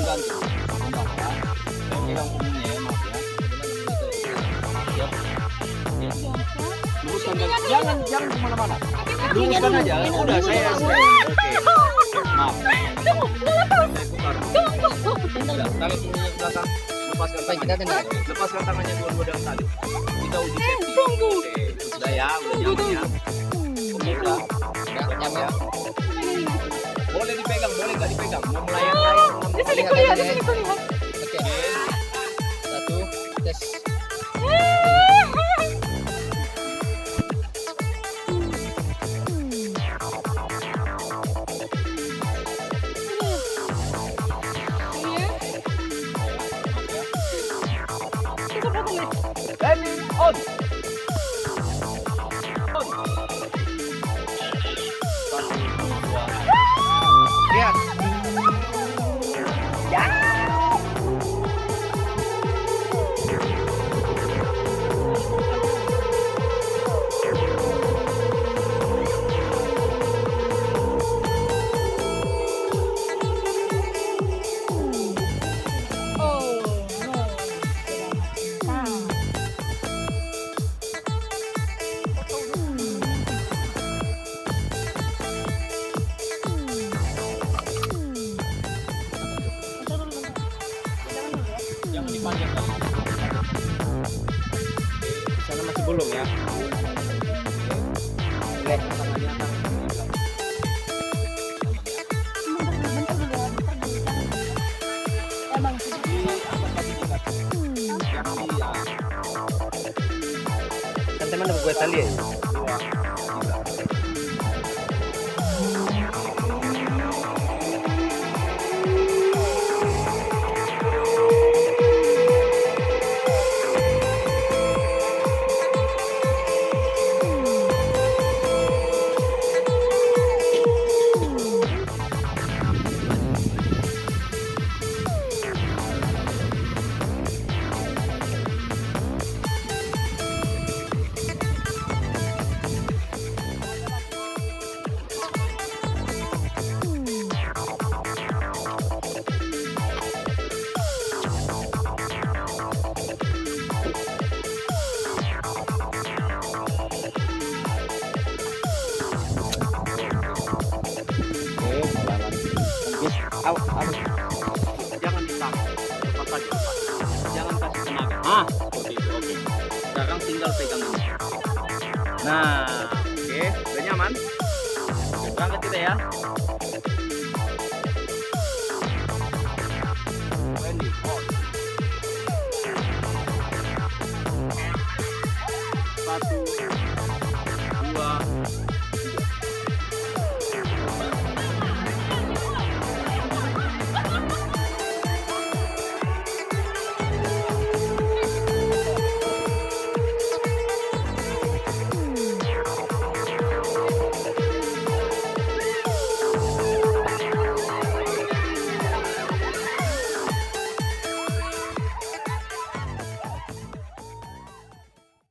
ganti. Tunggang ya. Pegang punggungnya ya, maaf ya. Siap. Luruskan kaki. Jangan kemana-mana. Luruskan aja. Udah saya. Oke. Maaf. Saya putar. Udah, tarik punggungnya ke belakang. Lepaskan tangannya dua-dua dalam tali. Kita uji safety. Oke, sudah ya, udah nyaman ya. Oke, udah nyaman ya. Boleh dipegang, boleh nggak dipegang? Mau melayang-layang. Di sini kulihat, di sini kulihat. Oke. Satu, tes. Landing on. On. Satu, dua. Lihat. Ya. Jangan dipanjang lagi. Sana masih belum ya. Lihat tangannya. Emang kan teman dapat gue tali ya. Jangan ditarik, lepas saja, lepas. Jangan kasih tenaga. Seperti itu, oke. Sekarang tinggal pegang ini. Nah, oke, udah nyaman. Oke, berangkat kita ya. Landing on. Satu.